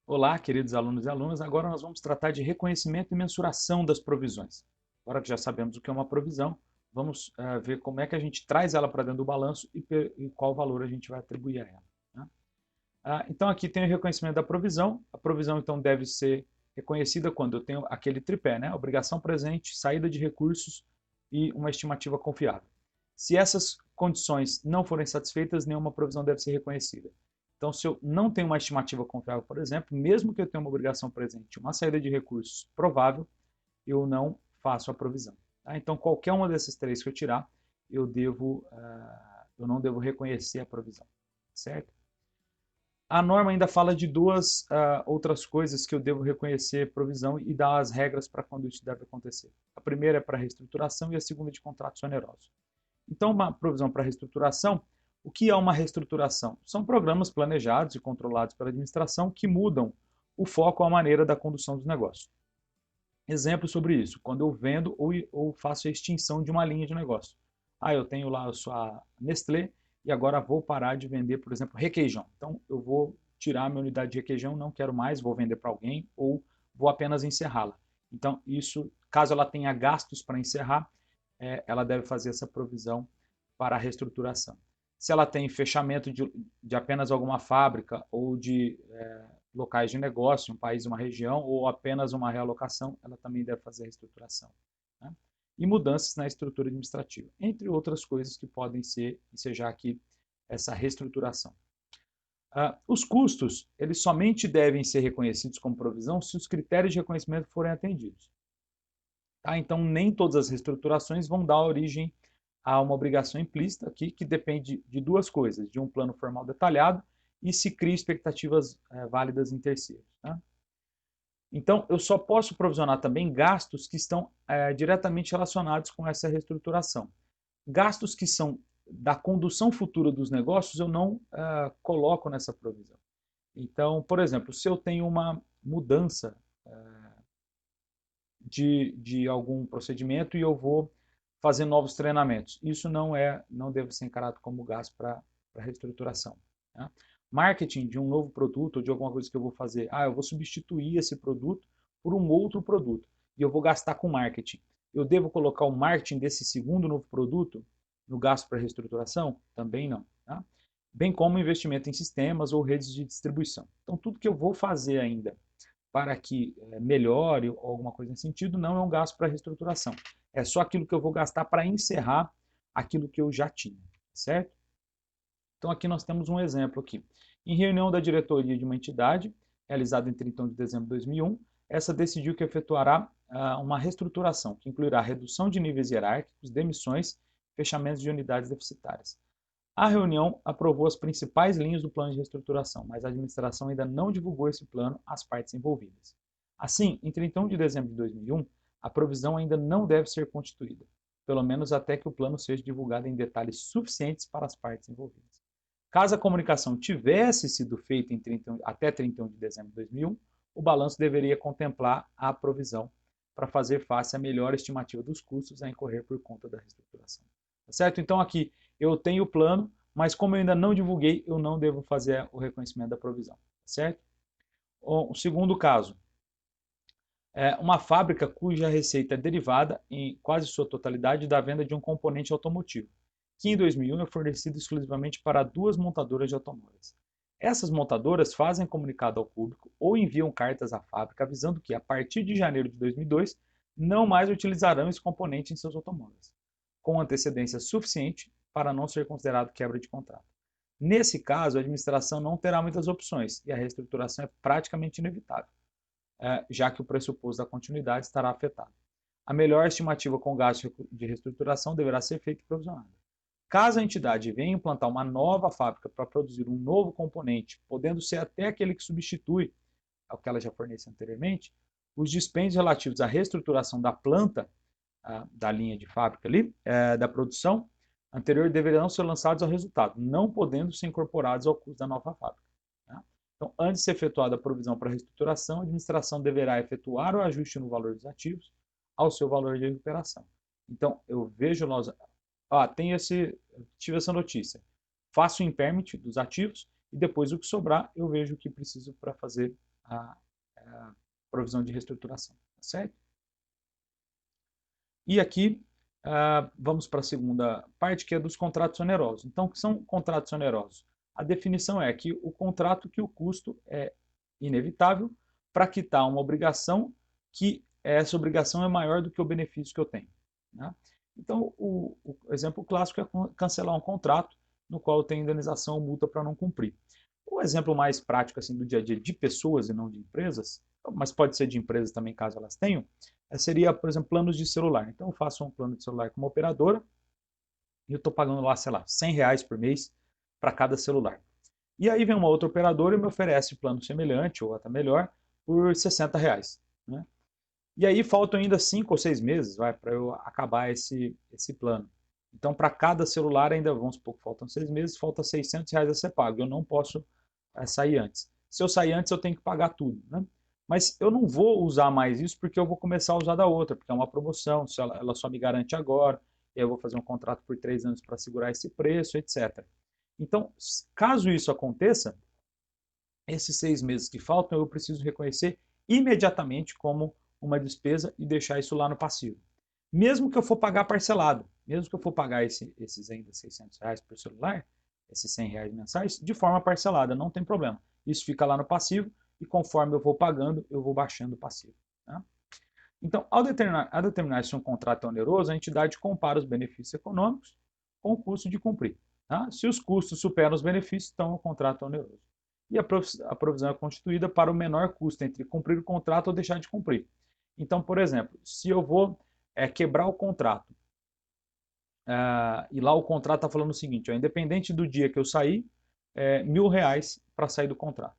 Olá, queridos alunos e alunas. Agora nós vamos tratar de reconhecimento e mensuração das provisões. Agora que já sabemos o que é uma provisão, vamos ver como é que a gente traz ela para dentro do balanço e qual valor a gente vai atribuir a ela, né? Então aqui tem o reconhecimento da provisão. A provisão então deve ser reconhecida quando eu tenho aquele tripé, né? Obrigação presente, saída de recursos e uma estimativa confiável. Se essas condições não forem satisfeitas, nenhuma provisão deve ser reconhecida. Então, se eu não tenho uma estimativa confiável, por exemplo, mesmo que eu tenha uma obrigação presente, uma saída de recursos provável, eu não faço a provisão. Tá? Então, qualquer uma desses três que eu tirar, eu não devo reconhecer a provisão, certo? A norma ainda fala de duas outras coisas que eu devo reconhecer provisão e dar as regras para quando isso deve acontecer. A primeira é para reestruturação e a segunda de contratos onerosos. Então, uma provisão para reestruturação, o que é uma reestruturação? São programas planejados e controlados pela administração que mudam o foco ou a maneira da condução dos negócios. Exemplo sobre isso, quando eu vendo ou faço a extinção de uma linha de negócio. Eu tenho lá a sua Nestlé e agora vou parar de vender, por exemplo, requeijão. Então, eu vou tirar a minha unidade de requeijão, não quero mais, vou vender para alguém ou vou apenas encerrá-la. Então, isso, caso ela tenha gastos para encerrar, ela deve fazer essa provisão para a reestruturação. Se ela tem fechamento de apenas alguma fábrica ou de locais de negócio, um país, uma região, ou apenas uma realocação, ela também deve fazer a reestruturação, né? E mudanças na estrutura administrativa, entre outras coisas que podem ensejar aqui essa reestruturação. Os custos, eles somente devem ser reconhecidos como provisão se os critérios de reconhecimento forem atendidos. Tá? Então, nem todas as reestruturações vão dar origem a uma obrigação implícita aqui, que depende de duas coisas, de um plano formal detalhado e se cria expectativas válidas em terceiros. Tá? Então, eu só posso provisionar também gastos que estão diretamente relacionados com essa reestruturação. Gastos que são da condução futura dos negócios, eu não coloco nessa provisão. Então, por exemplo, se eu tenho uma mudança de algum procedimento e eu vou fazer novos treinamentos. Isso não deve ser encarado como gasto para reestruturação. Tá? Marketing de um novo produto ou de alguma coisa que eu vou fazer. Eu vou substituir esse produto por um outro produto e eu vou gastar com marketing. Eu devo colocar o marketing desse segundo novo produto no gasto para reestruturação? Também não. Tá? Bem como investimento em sistemas ou redes de distribuição. Então, tudo que eu vou fazer ainda para que melhore ou alguma coisa nesse sentido, não é um gasto para reestruturação. É só aquilo que eu vou gastar para encerrar aquilo que eu já tinha, certo? Então aqui nós temos um exemplo aqui. Em reunião da diretoria de uma entidade, realizada em 31 de dezembro de 2001, essa decidiu que efetuará uma reestruturação, que incluirá redução de níveis hierárquicos, demissões, fechamentos de unidades deficitárias. A reunião aprovou as principais linhas do plano de reestruturação, mas a administração ainda não divulgou esse plano às partes envolvidas. Assim, em 31 de dezembro de 2001, a provisão ainda não deve ser constituída, pelo menos até que o plano seja divulgado em detalhes suficientes para as partes envolvidas. Caso a comunicação tivesse sido feita até 31 de dezembro de 2001, o balanço deveria contemplar a provisão para fazer face à melhor estimativa dos custos a incorrer por conta da reestruturação. Tá certo? Então aqui eu tenho o plano, mas como eu ainda não divulguei, eu não devo fazer o reconhecimento da provisão, certo? O segundo caso, uma fábrica cuja receita é derivada em quase sua totalidade da venda de um componente automotivo, que em 2001 é fornecido exclusivamente para duas montadoras de automóveis. Essas montadoras fazem comunicado ao público ou enviam cartas à fábrica avisando que, a partir de janeiro de 2002, não mais utilizarão esse componente em seus automóveis, com antecedência suficiente para não ser considerado quebra de contrato. Nesse caso, a administração não terá muitas opções e a reestruturação é praticamente inevitável, já que o pressuposto da continuidade estará afetado. A melhor estimativa com gasto de reestruturação deverá ser feita e provisionada. Caso a entidade venha implantar uma nova fábrica para produzir um novo componente, podendo ser até aquele que substitui o que ela já fornecia anteriormente, os dispêndios relativos à reestruturação da planta, da linha de fábrica ali, da produção anterior, deverão ser lançados ao resultado, não podendo ser incorporados ao custo da nova fábrica. Tá? Então, antes de ser efetuada a provisão para a reestruturação, a administração deverá efetuar o ajuste no valor dos ativos ao seu valor de recuperação. Então, eu vejo nós, tive essa notícia, faço o impairment dos ativos e depois o que sobrar eu vejo o que preciso para fazer a provisão de reestruturação, tá certo? E aqui vamos para a segunda parte, que é dos contratos onerosos. Então, o que são contratos onerosos? A definição é que o contrato que o custo é inevitável para quitar uma obrigação que essa obrigação é maior do que o benefício que eu tenho, né? Então, o exemplo clássico é cancelar um contrato no qual eu tenho indenização ou multa para não cumprir. O exemplo mais prático assim, do dia a dia de pessoas e não de empresas, mas pode ser de empresas também, caso elas tenham, seria, por exemplo, planos de celular. Então, eu faço um plano de celular com uma operadora e eu estou pagando lá, sei lá, R$ 100 por mês para cada celular. E aí vem uma outra operadora e me oferece plano semelhante ou até melhor por R$ 60, né? E aí faltam ainda 5 ou 6 meses para eu acabar esse plano. Então, para cada celular, ainda vamos supor que faltam 6 meses, falta R$ 600 a ser pago. Eu não posso sair antes. Se eu sair antes, eu tenho que pagar tudo, né? Mas eu não vou usar mais isso porque eu vou começar a usar da outra, porque é uma promoção, se ela só me garante agora, eu vou fazer um contrato por 3 anos para segurar esse preço, etc. Então, caso isso aconteça, esses 6 meses que faltam, eu preciso reconhecer imediatamente como uma despesa e deixar isso lá no passivo. Mesmo que eu for pagar parcelado, mesmo que eu for pagar esses ainda R$ 600 por celular, esses R$ 100 mensais, de forma parcelada, não tem problema. Isso fica lá no passivo e conforme eu vou pagando, eu vou baixando o passivo, tá? Então, ao determinar se um contrato é oneroso, a entidade compara os benefícios econômicos com o custo de cumprir, tá? Se os custos superam os benefícios, então o contrato é oneroso. E a provisão é constituída para o menor custo entre cumprir o contrato ou deixar de cumprir. Então, por exemplo, se eu vou quebrar o contrato, e lá o contrato está falando o seguinte, independente do dia que eu sair, R$ 1.000 para sair do contrato.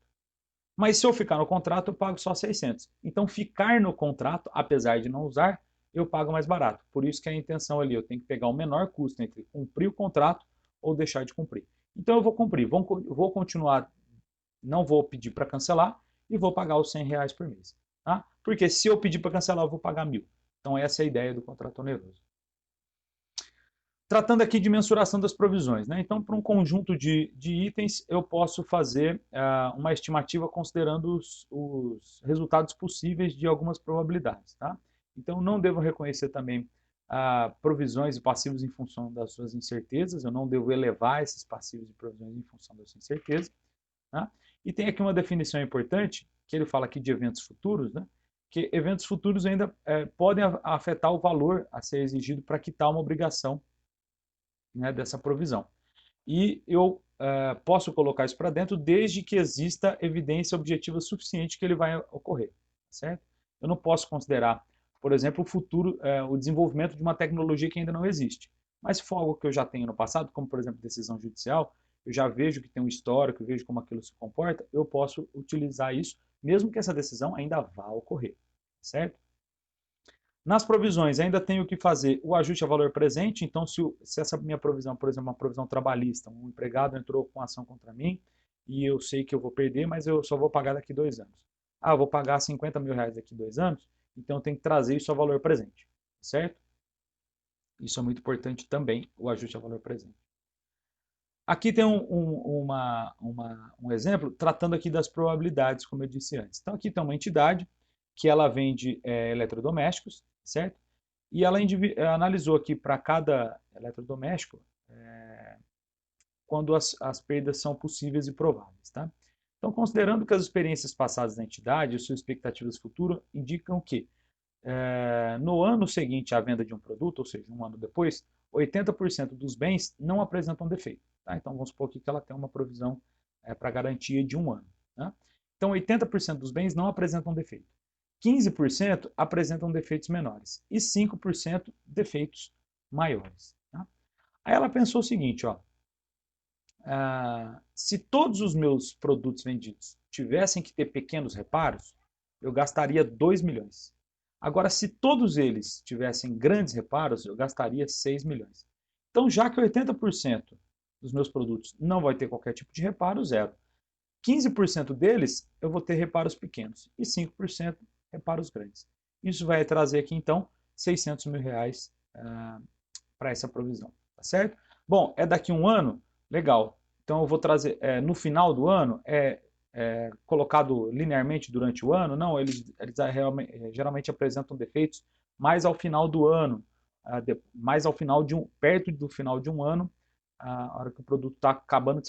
Mas se eu ficar no contrato, eu pago só 600. Então, ficar no contrato, apesar de não usar, eu pago mais barato. Por isso que a intenção ali, eu tenho que pegar o menor custo entre cumprir o contrato ou deixar de cumprir. Então, eu vou cumprir, vou continuar, não vou pedir para cancelar e vou pagar os R$ 100 por mês, tá? Porque se eu pedir para cancelar, eu vou pagar 1.000. Então, essa é a ideia do contrato oneroso. Tratando aqui de mensuração das provisões, né? Então, para um conjunto de itens, eu posso fazer uma estimativa considerando os resultados possíveis de algumas probabilidades, tá? Então, não devo reconhecer também provisões e passivos em função das suas incertezas, eu não devo elevar esses passivos e provisões em função das suas incertezas, tá? E tem aqui uma definição importante, que ele fala aqui de eventos futuros, né? Que eventos futuros ainda podem afetar o valor a ser exigido para quitar uma obrigação, né, dessa provisão. E eu posso colocar isso para dentro desde que exista evidência objetiva suficiente que ele vai ocorrer, certo? Eu não posso considerar, por exemplo, o futuro, o desenvolvimento de uma tecnologia que ainda não existe. Mas se for algo que eu já tenho no passado, como por exemplo decisão judicial, eu já vejo que tem um histórico, eu vejo como aquilo se comporta, eu posso utilizar isso, mesmo que essa decisão ainda vá ocorrer, certo? Nas provisões, ainda tenho que fazer o ajuste a valor presente, então se essa minha provisão, por exemplo, uma provisão trabalhista, um empregado entrou com ação contra mim e eu sei que eu vou perder, mas eu só vou pagar daqui 2 anos. Eu vou pagar R$ 50 mil daqui 2 anos, então eu tenho que trazer isso a valor presente, certo? Isso é muito importante também, o ajuste a valor presente. Aqui tem um exemplo tratando aqui das probabilidades, como eu disse antes. Então aqui tem uma entidade que ela vende eletrodomésticos, certo? E ela analisou aqui para cada eletrodoméstico quando as perdas são possíveis e prováveis, tá? Então, considerando que as experiências passadas da entidade e suas expectativas futuras indicam que no ano seguinte à venda de um produto, ou seja, um ano depois, 80% dos bens não apresentam defeito, tá? Então, vamos supor aqui que ela tem uma provisão para garantia de 1 ano, tá? Então, 80% dos bens não apresentam defeito. 15% apresentam defeitos menores e 5% defeitos maiores, tá? Aí ela pensou o seguinte, se todos os meus produtos vendidos tivessem que ter pequenos reparos, eu gastaria 2 milhões. Agora, se todos eles tivessem grandes reparos, eu gastaria 6 milhões. Então, já que 80% dos meus produtos não vai ter qualquer tipo de reparo, zero. 15% deles eu vou ter reparos pequenos e 5% reparos grandes. Isso vai trazer aqui, então, R$ 600 mil para essa provisão, tá certo? Bom, daqui 1 ano? Legal. Então, eu vou trazer, no final do ano, colocado linearmente durante o ano, não, eles geralmente apresentam defeitos mais ao final do ano, mais ao final perto do final de um ano, a hora que o produto está acabando,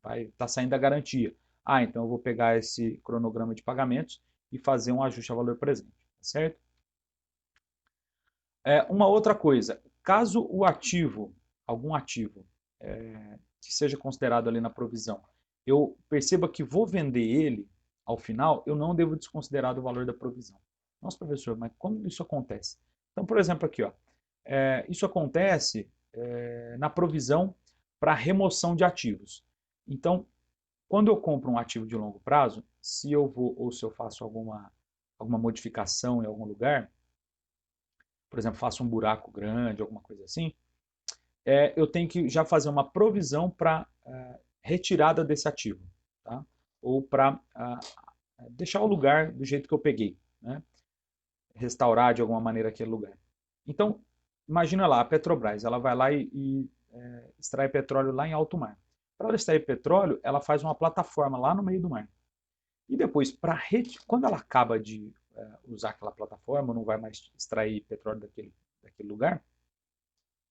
vai estar saindo da garantia. Então eu vou pegar esse cronograma de pagamentos e fazer um ajuste a valor presente, certo? Uma outra coisa, caso o ativo, algum ativo que seja considerado ali na provisão, eu perceba que vou vender ele ao final, eu não devo desconsiderar o valor da provisão. Nossa, professor, mas como isso acontece? Então, por exemplo, aqui, ó, isso acontece na provisão para remoção de ativos. Então, quando eu compro um ativo de longo prazo, se eu vou ou se eu faço alguma modificação em algum lugar, por exemplo, faço um buraco grande, alguma coisa assim, eu tenho que já fazer uma provisão para retirada desse ativo, tá? Ou para deixar o lugar do jeito que eu peguei, né? Restaurar de alguma maneira aquele lugar. Então, imagina lá, a Petrobras, ela vai lá e extrai petróleo lá em alto mar. Para ela extrair petróleo, ela faz uma plataforma lá no meio do mar. E depois, quando ela acaba de usar aquela plataforma, não vai mais extrair petróleo daquele lugar,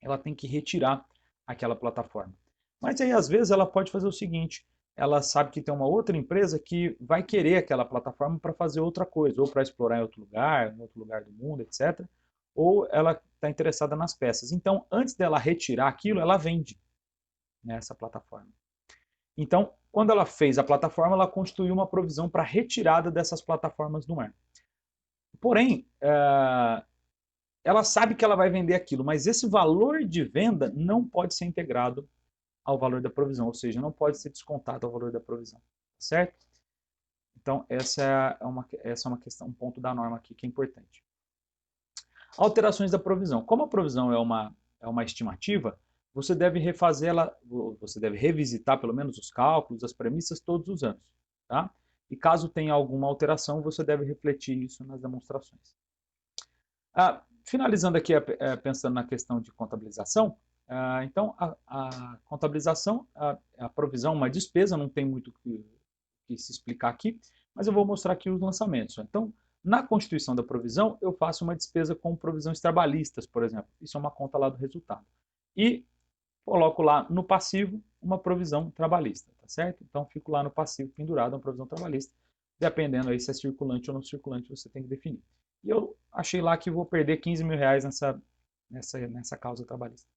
ela tem que retirar aquela plataforma. Mas aí, às vezes, ela pode fazer o seguinte, ela sabe que tem uma outra empresa que vai querer aquela plataforma para fazer outra coisa, ou para explorar em outro lugar do mundo, etc. Ou ela está interessada nas peças. Então, antes dela retirar aquilo, ela vende nessa plataforma. Então, quando ela fez a plataforma, ela constituiu uma provisão para retirada dessas plataformas do mar. Porém, ela sabe que ela vai vender aquilo, mas esse valor de venda não pode ser integrado ao valor da provisão, ou seja, não pode ser descontado ao valor da provisão, certo? Então, essa é uma questão, um ponto da norma aqui que é importante. Alterações da provisão. Como a provisão é uma estimativa, você deve refazê-la, você deve revisitar pelo menos os cálculos, as premissas todos os anos, tá? E caso tenha alguma alteração, você deve refletir isso nas demonstrações. Finalizando aqui, pensando na questão de contabilização, então a contabilização, a provisão, uma despesa, não tem muito que se explicar aqui, mas eu vou mostrar aqui os lançamentos. Então, na constituição da provisão, eu faço uma despesa com provisões trabalhistas, por exemplo. Isso é uma conta lá do resultado. E coloco lá no passivo uma provisão trabalhista, tá certo? Então, fico lá no passivo pendurado uma provisão trabalhista. Dependendo aí se é circulante ou não circulante, você tem que definir. E eu achei lá que vou perder 15 mil reais nessa causa trabalhista.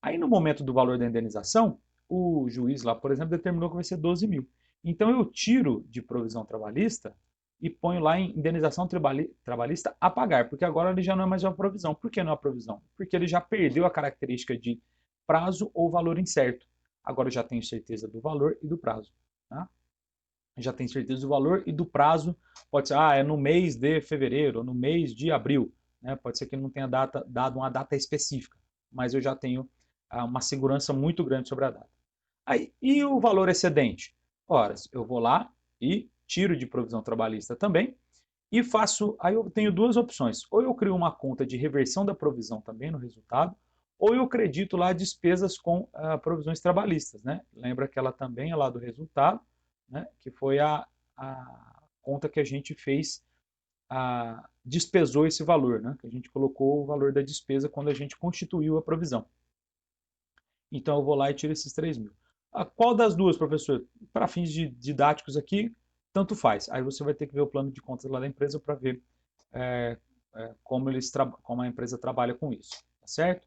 Aí, no momento do valor da indenização, o juiz lá, por exemplo, determinou que vai ser 12 mil. Então, eu tiro de provisão trabalhista e ponho lá em indenização trabalhista a pagar, porque agora ele já não é mais uma provisão. Por que não é uma provisão? Porque ele já perdeu a característica de prazo ou valor incerto. Agora eu já tenho certeza do valor e do prazo. Tá? Já tenho certeza do valor e do prazo. Pode ser, é no mês de fevereiro, ou no mês de abril. Né? Pode ser que ele não tenha dado uma data específica, mas eu já tenho uma segurança muito grande sobre a data. Aí, e o valor excedente? Ora, eu vou lá e tiro de provisão trabalhista também e faço, aí eu tenho duas opções. Ou eu crio uma conta de reversão da provisão também no resultado, ou eu credito lá despesas com provisões trabalhistas. Né? Lembra que ela também é lá do resultado, né? Que foi a conta que a gente fez, despesou esse valor, né? Que a gente colocou o valor da despesa quando a gente constituiu a provisão. Então eu vou lá e tiro esses 3 mil. Qual das duas, professor? Para fins didáticos aqui, tanto faz. Aí você vai ter que ver o plano de contas lá da empresa para ver como a empresa trabalha com isso, tá certo?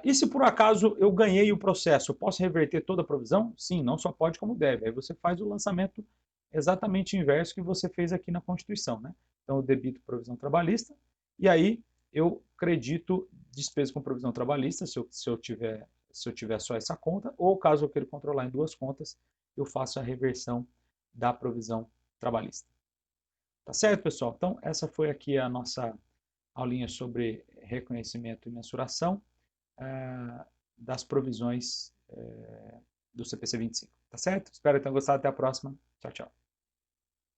E se por acaso eu ganhei o processo, eu posso reverter toda a provisão? Sim, não só pode como deve. Aí você faz o lançamento exatamente inverso que você fez aqui na Constituição, né? Então eu debito provisão trabalhista e aí eu credito despesa com provisão trabalhista, se eu tiver só essa conta, ou caso eu queira controlar em duas contas, eu faço a reversão da provisão trabalhista. Tá certo, pessoal? Então, essa foi aqui a nossa aulinha sobre reconhecimento e mensuração das provisões do CPC 25. Tá certo? Espero que tenham gostado. Até a próxima. Tchau, tchau.